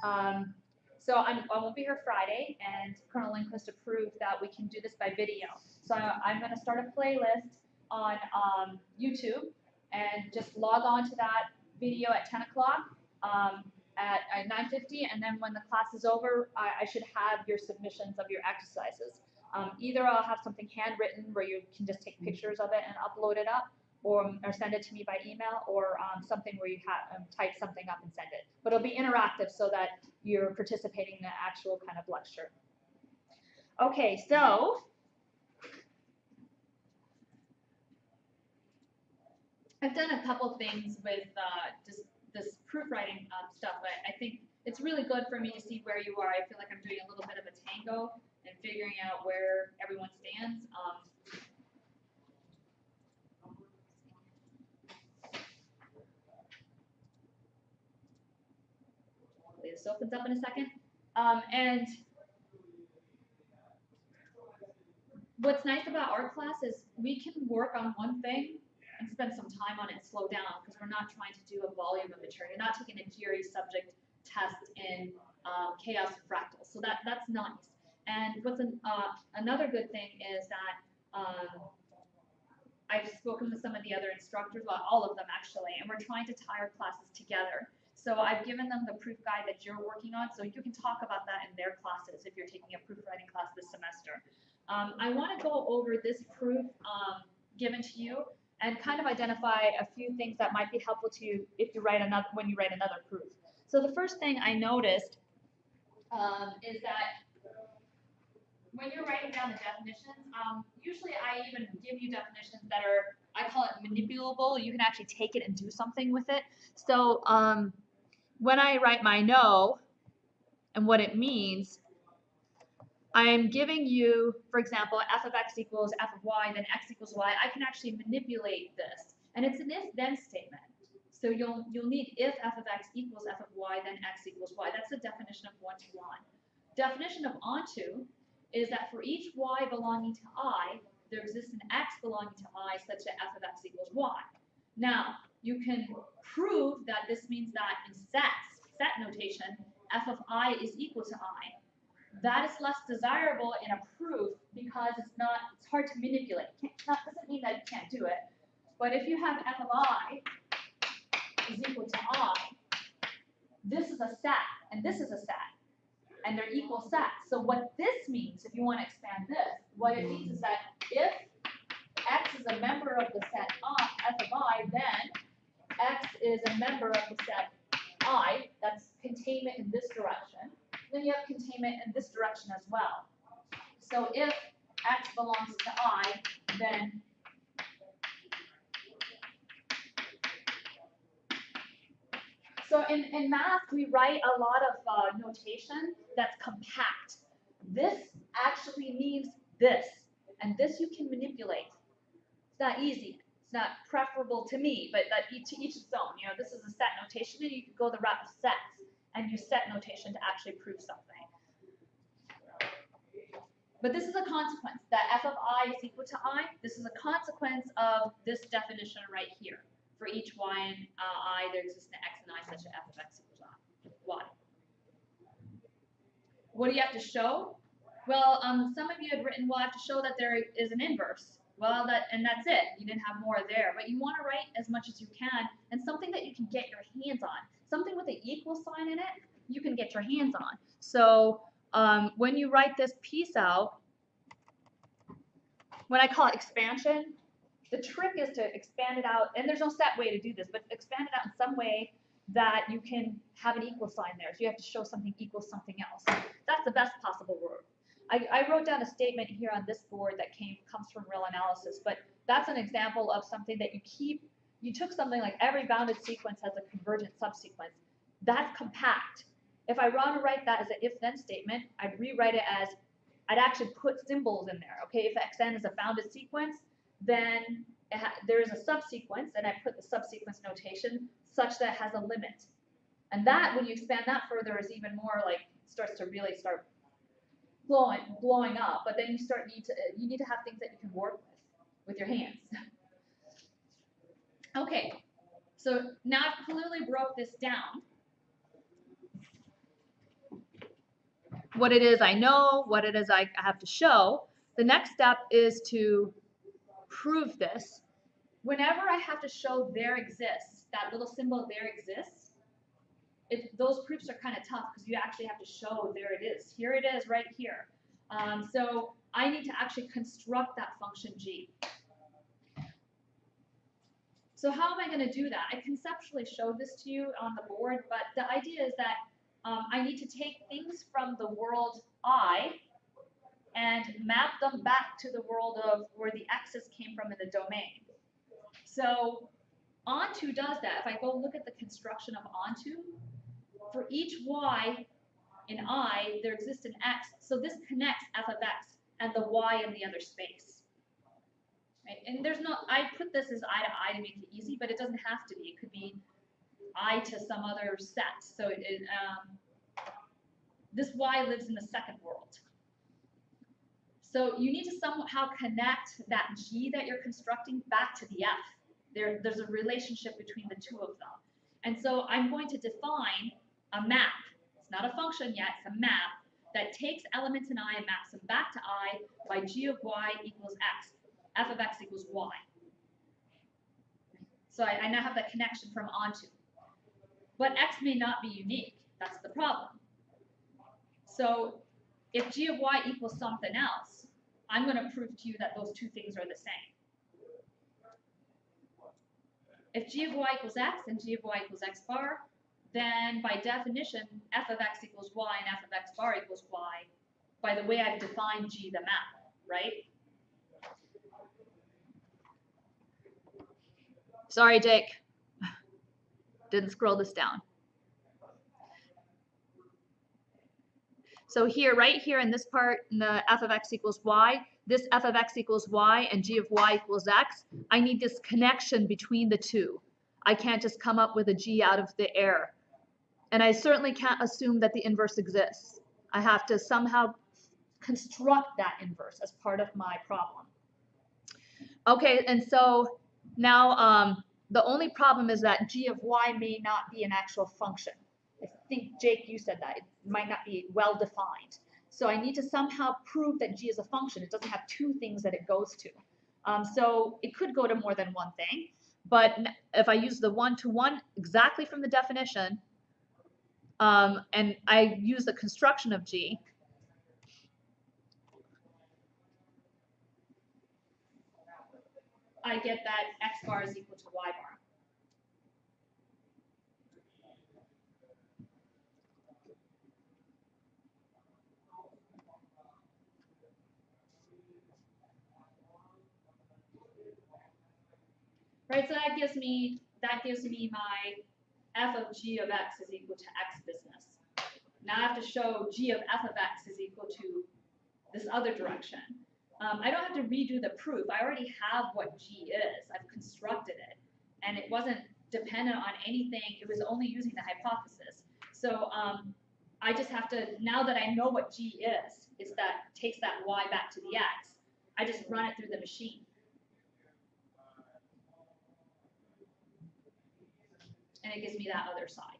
So I won't be here Friday, and Colonel Lindquist approved that we can do this by video. So I'm going to start a playlist on YouTube and just log on to that video at 10 o'clock at 9:50, and then when the class is over, I should have your submissions of your exercises. Either I'll have something handwritten where you can just take pictures of it and upload it up, or send it to me by email, or something where you type something up and send it. But it'll be interactive so that you're participating in the actual kind of lecture. Okay, so I've done a couple things with just this proofwriting stuff, but I think it's really good for me to see where you are. I feel like I'm doing a little bit of a tango and figuring out where everyone stands. This opens up in a second. And what's nice about art class is we can work on one thing and spend some time on it and slow down, because we're not trying to do a volume of material. You're not taking a GRE subject test in chaos or fractals. So that's nice. And what's another good thing is that I've spoken with some of the other instructors, well, all of them actually, and we're trying to tie our classes together. So I've given them the proof guide that you're working on, so you can talk about that in their classes if you're taking a proofwriting class this semester. I want to go over this proof given to you and kind of identify a few things that might be helpful to you if you write another when you write another proof. So the first thing I noticed is that when you're writing down the definitions, usually I even give you definitions that are, I call it manipulable. You can actually take it and do something with it. So when I write my no and what it means, I am giving you, for example, f of x equals f of y, then x equals y. I can actually manipulate this. And it's an if-then statement. So you'll need if f of x equals f of y, then x equals y. That's the definition of one-to-one. Definition of onto is that for each y belonging to I, there exists an x belonging to I such that f of x equals y. Now, you can prove that this means that in set notation, f of I is equal to I. That is less desirable in a proof because it's hard to manipulate. That doesn't mean that you can't do it. But if you have f of I is equal to I, this is a set, and this is a set, and they're equal sets. So what this means, if you want to expand this, what it means is that if x is a member of the set f of I, then x is a member of the set I, that's containment in this direction. Then you have containment in this direction as well. So if x belongs to I, then so in math, we write a lot of notation that's compact. This actually means this, and this you can manipulate. It's not easy. It's not preferable to me, but that to each its own. You know, this is a set notation, and you can go the route of sets and use set notation to actually prove something. But this is a consequence, that f of I is equal to I. This is a consequence of this definition right here. For each y and I, there exists an x and I such that f of x equals y. What do you have to show? Well, some of you had written, well, I have to show that there is an inverse. Well, that's it. You didn't have more there. But you want to write as much as you can, and something that you can get your hands on. Something with an equal sign in it, you can get your hands on. So when you write this piece out, when I call it expansion, the trick is to expand it out, and there's no set way to do this, but expand it out in some way that you can have an equal sign there. So you have to show something equals something else. That's the best possible word. I wrote down a statement here on this board that comes from real analysis, but that's an example of something that you took something like every bounded sequence has a convergent subsequence. That's compact. If I want to write that as an if-then statement, I'd rewrite it as, I'd actually put symbols in there. Okay, if xn is a bounded sequence, then there is a subsequence, and I put the subsequence notation such that it has a limit. And that, when you expand that further, is even more like, starts to really start blowing up. But then you need to have things that you can work with your hands. Okay, so now I've clearly broke this down. what it is I know, what it is I have to show. The next step is to prove this. Whenever I have to show there exists, that little symbol there exists, those proofs are kind of tough because you actually have to show there it is. Here it is right here. So I need to actually construct that function g. So how am I going to do that? I conceptually showed this to you on the board, but the idea is that I need to take things from the world I and map them back to the world of where the x's came from in the domain. So onto does that. If I go look at the construction of onto, for each y in I, there exists an x. So this connects f of x and the y in the other space. Right? And there's no, I put this as I to I to make it easy, but it doesn't have to be. It could be I to some other set. So this y lives in the second world. So you need to somehow connect that g that you're constructing back to the f. There's a relationship between the two of them. And so I'm going to define a map. It's not a function yet, it's a map that takes elements in I and maps them back to I by g of y equals x. F of x equals y. So I now have that connection from onto. But x may not be unique. That's the problem. So if g of y equals something else, I'm going to prove to you that those two things are the same. If g of y equals x and g of y equals x bar, then by definition, f of x equals y and f of x bar equals y by the way I've defined g the map, right? Sorry, Jake. Didn't scroll this down. So here, right here in this part, in the f of x equals y, this f of x equals y and g of y equals x, I need this connection between the two. I can't just come up with a g out of the air. And I certainly can't assume that the inverse exists. I have to somehow construct that inverse as part of my problem. Okay, and so now the only problem is that g of y may not be an actual function. I think, Jake, you said that. It might not be well defined. So I need to somehow prove that g is a function. It doesn't have two things that it goes to. So it could go to more than one thing. But if I use the one-to-one exactly from the definition, and I use the construction of g, I get that x bar is equal to y bar. Right, so that gives me my f of g of x is equal to x business. Now I have to show g of f of x is equal to this other direction. I don't have to redo the proof. I already have what g is. I've constructed it, and it wasn't dependent on anything. It was only using the hypothesis. So I just have to, now that I know what g is that takes that y back to the x, I just run it through the machine. And it gives me that other side.